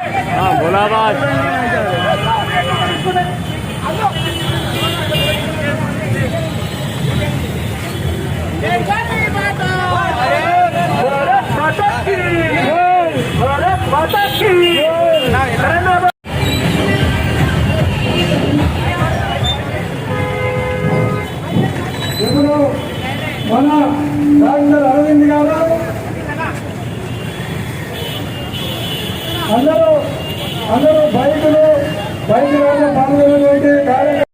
भोलाबाद ఇప్పుడు మన డాక్టర్ అరవింద్ గారు అందరూ బైకులు పాల్గొనేటువంటి కార్యక్రమం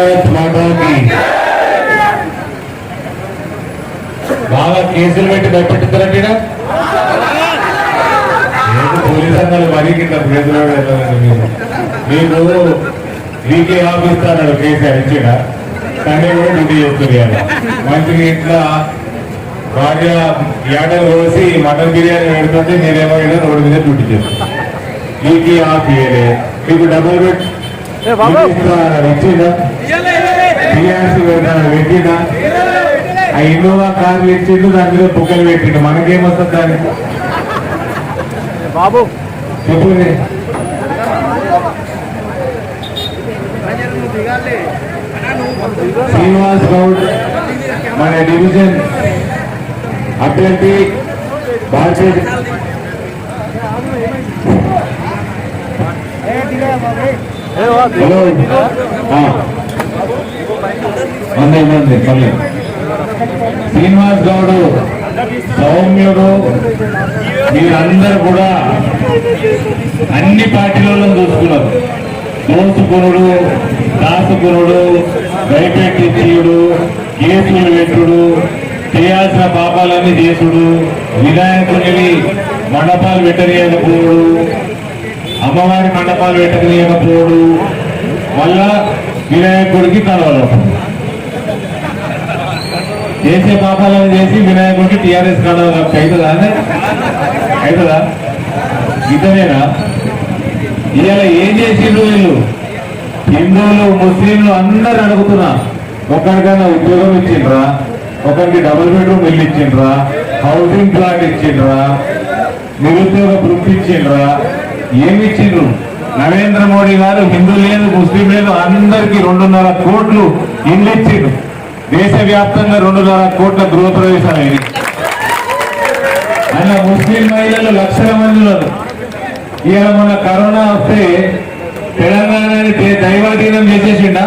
భారత్ మాతాకి బాగా కేసులు పెట్టి భయపెట్టుతారండి పోలీస్ సంఘాలు మరీ కింద ప్రేజలో మీకు వీకే ఆపిస్తాడు కేసీఆర్ ఇచ్చిన సండే కూడా డ్యూటీ చేస్తుంది అలా మంచిగా ఇట్లా భార్య ఏటలు కోసి మటన్ బిర్యానీ పెడుతుంటే నేనేమో రోడ్డు మీద డ్యూటీ చేస్తాను వీకే ఆఫ్ ఇయ్యలే మీకు డబ్బులు పెట్టి ఇచ్చిందా టీఆర్సీ పెట్టిందా ఆ ఇన్నోవా కార్లు ఇచ్చిండు దాని మీద బుక్కలు పెట్టిండు మనకేమొస్తుంది దానికి బాబు చెప్పు శ్రీనివాస్ గౌడ్ మన డివిజన్ అభ్యర్థి భారతీయ హలో అందే మళ్ళీ శ్రీనివాస్ గౌడ్ సౌమ్యుడు మీరందరూ కూడా అన్ని పార్టీలలో చూసుకున్నారు దోసుకునుడు దాసుకునుడు భయపెట్టించుడు కేసులు పెట్టుడు చేయాల్సిన పాపాలన్నీ చేసుడు వినాయకుని మండపాలు పెట్టనీయకపోవడు అమ్మవారి మండపాలు పెట్టనీయకపోవడు వల్ల వినాయకుడికి కలవడం చేసే పాపాలను చేసి వినాయకుడికి టీఆర్ఎస్ కలవడం అవుతుందా అవుతుందా ఇతనేనా ఇవాళ ఏం చేసిండ్రు వీళ్ళు హిందువులు ముస్లింలు అందరు అడుగుతున్నా ఒకరికైనా ఉద్యోగం ఇచ్చిండ్రా ఒకరికి డబుల్ బెడ్రూమ్ ఇల్లు ఇచ్చిండ్రా హౌసింగ్ ప్లాట్ ఇచ్చిండ్రా నిరుద్యోగ వృత్తి ఇచ్చిండ్రా ఏమి ఇచ్చిండ్రు నరేంద్ర మోడీ గారు హిందూ లేదు ముస్లిం లేదు అందరికీ 2.5 కోట్లు ఇల్లు ఇచ్చిండ్రు దేశవ్యాప్తంగా 2.5 కోట్ల గృహప్రవేశాలు అయినాయి అలా ముస్లిం మహిళలు లక్షల మందిలో ఇవాళ మన కరోనా వస్తే తెలంగాణని దైవాధీనం చేసేసిండా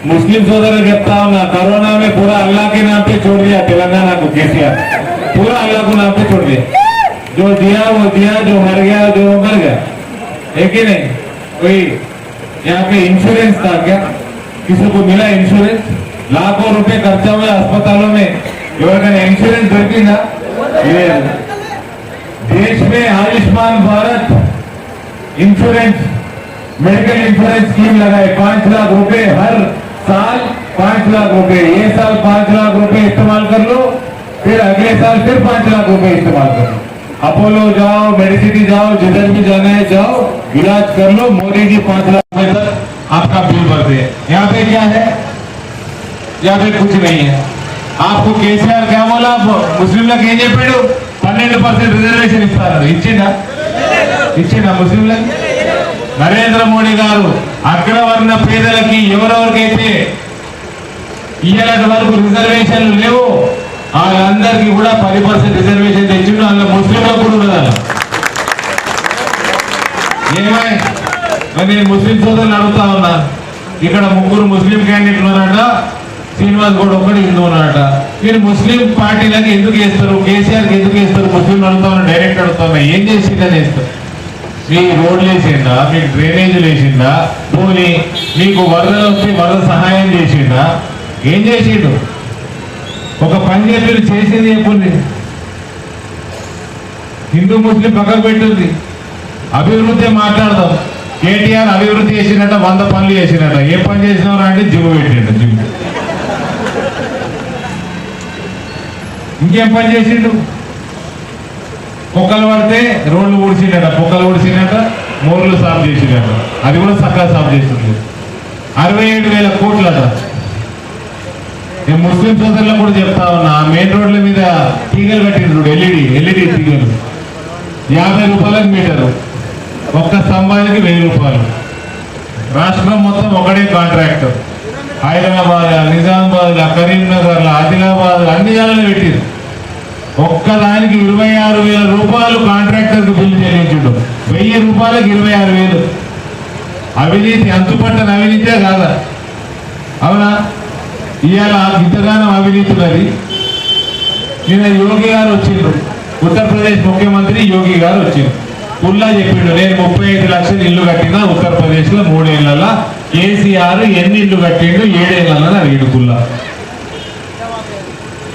मुस्लिम सोदर कहता हूँ ना कोरोना में पूरा अल्लाह के नाम पे छोड़ दिया तेलंगाना को केसीआर पूरा अल्लाह को नाम पे छोड़ दिया जो दिया वो दिया जो मर गया जो मर गया है कि नहीं कोई यहाँ पे इंश्योरेंस था क्या किसी को मिला इंश्योरेंस लाखों रुपए खर्चा हुआ अस्पतालों में इंश्योरेंस दొరికి ना देश में Ayushman Bharat insurance medical insurance scheme लगाए 5 लाख रुपए हर साल 5 लाख रुपए ये साल 5 लाख रुपए इस्तेमाल कर लो फिर अगले साल फिर 5 लाख रुपए इस्तेमाल कर लो अपोलो जाओ मेडिसिटी जाओ जिधर भी जाना है जाओ इलाज कर लो मोदी जी 5 लाख रुपए तक आपका बिल भर दे यहाँ पे क्या है यहाँ पे कुछ नहीं है आपको केसीआर क्या बोला मुस्लिम लोग ఏం చెప్పాడు 12% రిజర్వేషన్ ఇస్తారు ఇచ్చిందా ముస్లిం लोग నరేంద్ర మోడీ గారు అగ్రవర్ణ పేదలకి ఎవరెవరికైతే ఇయ్యాలటి వరకు రిజర్వేషన్లు లేవు వాళ్ళందరికీ కూడా 10% రిజర్వేషన్ తెచ్చిండు అందులో ముస్లింలకు కూడా ఉన్నది ఏమై నేను ముస్లిం సోదరులు అడుగుతా ఉన్నా ఇక్కడ 3 ముస్లిం క్యాండిడేట్లు ఉన్నారట శ్రీనివాస్ గౌడ్ ఒక్కడు హిందూ ఉన్నారట మీరు ముస్లిం పార్టీలకు ఎందుకు వేస్తారు కేసీఆర్కి ఎందుకు వేస్తారు ముస్లింలు అడుగుతా ఉన్నా డైరెక్ట్ అడుగుతా ఉన్నా ఏం చేసిందని వేస్తారు మీ రోడ్లు వేసిందా మీకు డ్రైనేజీలు వేసిందా పోనీ మీకు వరదలు వస్తే వరద సహాయం చేసిందా ఏం చేసిండు ఒక పని చేసి చేసింది ఎప్పుడు హిందూ ముస్లిం పక్కకు పెట్టింది అభివృద్ధి మాట్లాడదాం కేటీఆర్ అభివృద్ధి చేసినట్ట 100 పనులు చేసినట్ట ఏ పని చేసినారా అంటే జిమ్ పెట్టిండు జిమ్ ఇంకేం పని చేసిండు పొక్కలు పడితే రోడ్లు ఊడిసిండట పొక్కలు ఊడిసిండట మోర్లు సాఫ్ చేసిండట అది కూడా చక్కగా సాఫ్ చేస్తుంది 67,000 కోట్లట నేను ముస్లిం సోదరులకు కూడా చెప్తా ఉన్నా మెయిన్ రోడ్ల మీద తీగలు కట్టిండ్రు ఎల్ఈడి తీగలు 50 రూపాయలకు మీటరు ఒక్క స్తంభానికి 1000 రూపాయలు రాష్ట్రం మొత్తం ఒకటే కాంట్రాక్టర్ హైదరాబాద్ నిజామాబాద్ కరీంనగర్ ఆదిలాబాద్ అన్ని జాగాలు పెట్టింది ఒక్కదానికి 26,000 రూపాయలు కాంట్రాక్టర్కి బిల్లు చెల్లించడం 1000 రూపాయలకు 26,000 అవినీతి అంతుపట్టని అవినీతే కాదా అవునా ఇవాళ ఇంతగానో అవినీతి ఉన్నది నిన్న యోగి గారు వచ్చిండ్రు ఉత్తరప్రదేశ్ ముఖ్యమంత్రి యోగి గారు వచ్చిండ్రు పుల్లా చెప్పిండు నేను 35 లక్షలు ఇల్లు కట్టినా ఉత్తరప్రదేశ్లో 3 ఏళ్లలో కేసీఆర్ ఎన్ని ఇల్లు కట్టిండు 7 ఏళ్ళని అడిగిండు కుల్లా.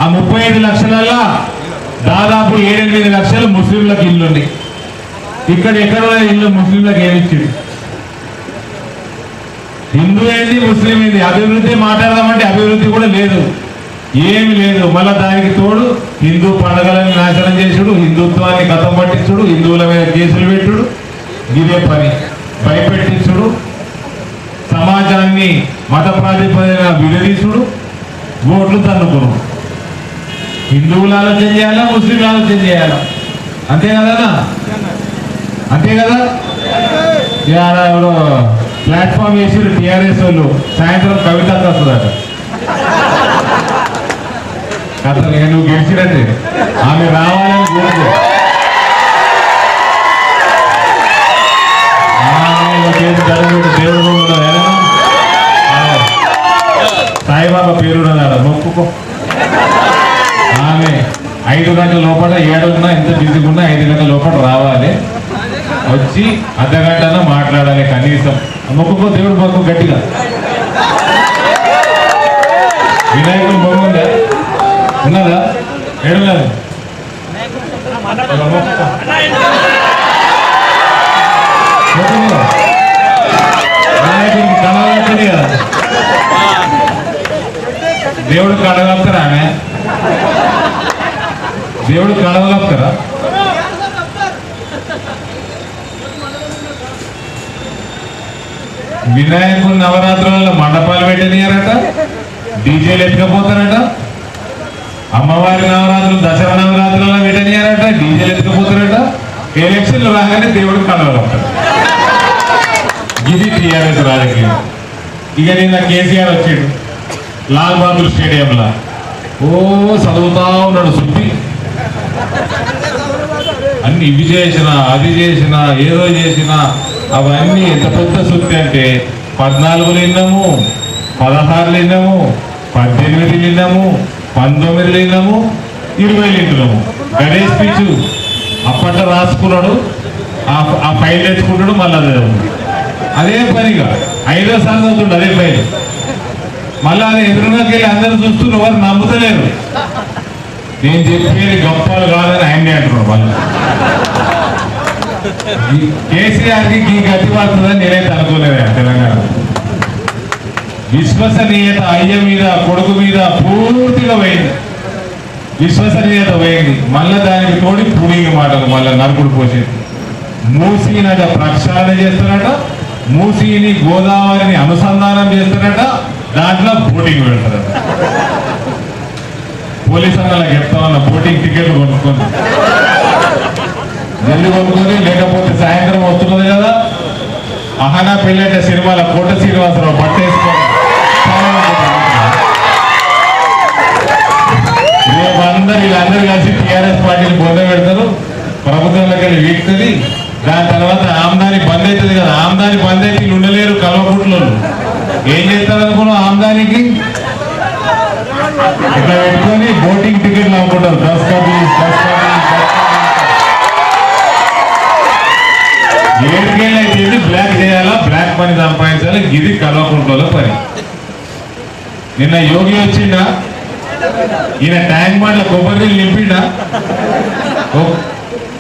ఆ 35 లక్షలలో దాదాపు 7-8 లక్షలు ముస్లింలకు ఇల్లు ఉన్నాయి. ఇక్కడ ఎక్కడ ఇల్లు ముస్లింలకు ఏమిచ్చిండు? హిందూ ఏంది ముస్లిం ఏంది? అభివృద్ధి మాట్లాడదామంటే అభివృద్ధి కూడా లేదు, ఏమి లేదు. మళ్ళా దానికి తోడు హిందూ పండుగలని నాశనం చేసుడు, హిందుత్వాన్ని కథం పట్టించుడు, హిందువుల మీద కేసులు పెట్టుడు, ఇదే పని. భయపెట్టించుడు, సమాజాన్ని మత ప్రాతిపదికన విడదీసుడు, ఓట్లు తన్నుకును. హిందువులు ఆలోచన చేయాలా, ముస్లింలు ఆలోచన చేయాలా? అంతే కదా, అంతే కదా. ఎవరో ప్లాట్ఫామ్ వేసి టీఆర్ఎస్ వాళ్ళు సాయంత్రం కవిత వస్తుందట. కథ నువ్వు గెలిచినట్టే, ఆమె రావాలని కోరుకో. దేవుడు సాయిబాబా పేరు మొక్కుకో. ఆమె 5 గంటల లోపల 7 ఉన్నా ఎంత బిజీగా ఉన్నా 5 గంటల లోపల రావాలి, వచ్చి అర్ధగంటన మాట్లాడాలి కనీసం. మొక్కుకో, దేవుడు మొక్కు గట్టిగా. వినాయకుడు బొమ్మ ఉందా? ఉన్నదా? ఏడున్నది? వినాయకుడికి కళాలి కదా, దేవుడు కడగలుగుతారా? ఆమె దేవుడు కడగలుగుతారా? వినాయకుడు నవరాత్రులలో మండపాలు పెట్టనియారట, డీజేలు ఎత్తుకపోతారట. అమ్మవారి నవరాత్రులు, దసరా నవరాత్రులలో పెట్టనియారట, డీజేలు ఎత్తుకపోతారట. ఎలక్షన్లు రాగానే దేవుడు కడగలుగుతారు. ఇది టీఆర్ఎస్ రాజకీయం. ఇక నిన్న కేసీఆర్ వచ్చాడు లాల్ బహదూర్ స్టేడియంలో, చదువుతా ఉన్నాడు సుత్తి. అన్ని ఇవి చేసిన, అది చేసిన, ఏదో చేసిన, అవన్నీ ఎంత పెద్ద సుత్తి అంటే 14 విన్నాము, 16 విన్నాము, 18 విన్నాము, 19 విన్నాము, 20 వింటున్నాము. గణేష్ స్పీచ్ అప్పట్లో రాసుకున్నాడు, ఆ ఫైల్ తెచ్చుకుంటాడు, మళ్ళీ అదే పనిగా 5వ సార్లు అవుతుండే అదే ఫైల్. మళ్ళీ అది ఎదురుగాకి వెళ్ళి అందరూ చూస్తున్నారు, వారు నమ్ముతలేరు. నేను చెప్పేది గొప్పలు కాదని ఆయనే అంటున్నాడు. మళ్ళీ కేసీఆర్కి ఈ గతి పడుతుందని నేనైతే అనుకోలేదు. తెలంగాణ విశ్వసనీయత అయ్య మీద, కొడుకు మీద పూర్తిగా పోయింది. విశ్వసనీయత పోయింది. మళ్ళీ దానికి తోడి పుణిగి మాటలు, మళ్ళీ నరుకుడు పోసేది. మూసీ నది ప్రక్షాళన చేస్తారట, మూసీని గోదావరిని అనుసంధానం చేస్తారట, దాంట్లో బోటింగ్ పెడతారట. పోలీసు అన్నలా చెప్తా ఉన్న బోటింగ్ టికెట్లు కొనుక్కొని జల్లి కొనుక్కొని, లేకపోతే సాయంత్రం వస్తున్నది కదా అహనా పెళ్ళంటే సినిమాల కోట శ్రీనివాసరావు పట్టేసుకొని రేపు వీళ్ళందరూ కలిసి టీఆర్ఎస్ పార్టీని బొంద పెడతారు, ప్రభుత్వంలోకి వెళ్ళి వీక్తుంది. దాని తర్వాత ఆమ్దాని బంద్ అవుతుంది కదా, ఆమ్దాని బంద్ అయితే వీళ్ళు ఉండలేరు. కల్వకుట్లో ఏం చేస్తారు అనుకున్నాం? ఆమ్దానికి ఇట్లా పెట్టుకొని బోటింగ్ టికెట్లు అమ్ముకుంటారు. 10 కపీస్ 7 అయితే బ్లాక్ చేయాలా, బ్లాక్ పని సంపాదించాలి. గిది కల్వకుంట్లో పని. నిన్న యోగి వచ్చిండా, ఈయన ట్యాంక్ బండ్ల కొబ్బరి నింపిండా.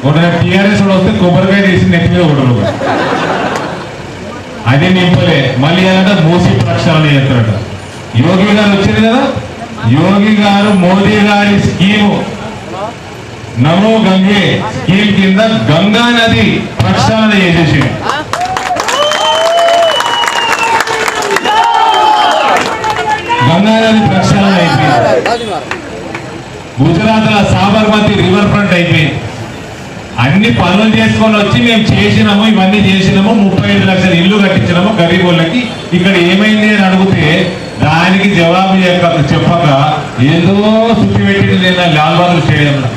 ఒక టీఆర్ఎస్ వస్తే కొబ్బరికాయ తీసి నెత్తి మీద కొడరు, అది నింపలే. మళ్ళీ ఏదంటే మూసి ప్రక్షాళన చేస్తారట. యోగి గారు వచ్చింది కదా, యోగి గారు మోదీ గారి స్కీము నమో గంగే స్కీమ్ కింద గంగా నది ప్రక్షాళన చేసేసి గంగా నది ప్రక్షాళన అయిపోయింది. గుజరాత్ లో సాబర్మతి రివర్ ఫ్రంట్ అయిపోయింది. అన్ని పనులు చేసుకొని వచ్చి మేము చేసినాము, ఇవన్నీ చేసినాము, 35 లక్షల ఇల్లు కట్టించినాము గరీబులకి. ఇక్కడ ఏమైంది అని అడిగితే దానికి జవాబు చెప్పక ఏదో సుత్తి పెట్టింది లేదా లాల్ బహదూర్ స్టేడియంలో.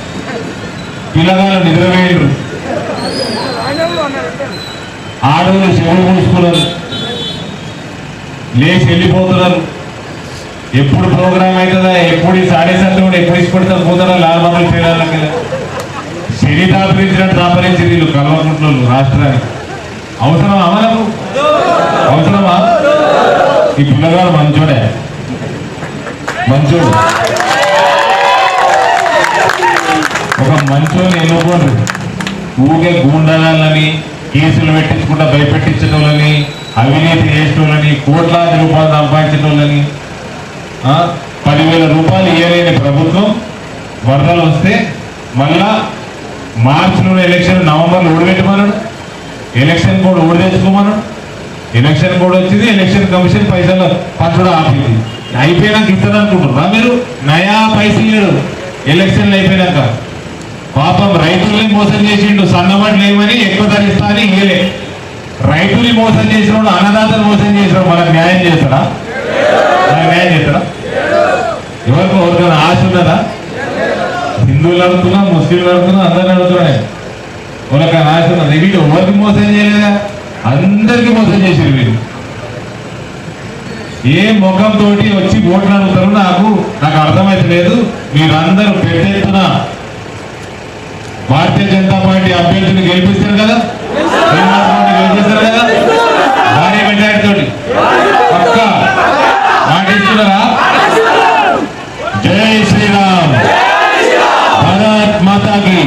పిల్లగాళ్ళు నిద్రపోయారు, ఆడవాళ్ళు చెవులు మూసుకున్నారు, లేచి వెళ్ళిపోతున్నారు. ఎప్పుడు ప్రోగ్రామ్ అవుతుందా, ఎప్పుడు సాడేసంతా కూడా ఎప్పుడు ఇష్టపడతారు పోతారా లాల్ బహదూర్ స్టేడియంలోకి. శని దాపరించినట్టు దాపరించి వీళ్ళు కల్వకుంట్లో రాష్ట్రానికి. అవసరమా మనకు? అవసరమా? ఈ పిల్లగాడు మంచోడే, మంచోడు. ఒక మంచోని ఎన్నుకోండి. ఊగే గూండాలని కేసులు పెట్టించుకుంటా భయపెట్టించడంలని, అవినీతి చేసేటోళ్ళని, కోట్లాది రూపాయలు సంపాదించడంలని, 10,000 రూపాయలు ఇవ్వలేని ప్రభుత్వం వరదలు వస్తే మళ్ళా మార్చిలోనే ఎలక్షన్, నవంబర్లో ఓడిపెట్టమన్నాడు. ఎలక్షన్ కోడ్ ఓడి తెచ్చుకోమన్నాడు. ఎలక్షన్ కోడ్ వచ్చింది, ఎలక్షన్ కమిషన్ పైసలు పంచడం ఆపింది. అయిపోయినాక ఇస్తుంది అనుకుంటున్నారా మీరు? నయా పైసలు ఎలక్షన్లు అయిపోయినాక. పాపం రైతుల్ని మోసం చేసిండు, సన్నబడి లేవని ఎక్కువ ధరిస్తా అని ఇయ్యలే. రైతుల్ని మోసం చేసినోడు, అన్నదాతలు మోసం చేసినోడు మనకు న్యాయం చేస్తాడా? మనకు న్యాయం చేస్తాడా? ఎవరికైనా ఆశ ఉన్నదా? హిందువులు అడుగుతున్నా, ముస్లింలు అడుగుతున్నా, అందరిని అడుగుతున్నాయి. వాళ్ళకైనా ఆశ ఉన్నది? వీళ్ళు ఎవరికి మోసం చేయలేదా? అందరికీ మోసం చేసారు వీళ్ళు. ఏ ముఖంతో వచ్చి ఓట్లు అడుగుతారు నాకు అర్థమైతే లేదు. మీరందరూ పెద్ద ఎత్తున భారతీయ జనతా పార్టీ అభ్యర్థిని గెలిపిస్తారు కదా, గెలిపిస్తారు కదా, భారీ మెజారిటీ తోటి పక్క మాటిస్తున్నారా? జై శ్రీరామ్, భారత్ మాతాకి.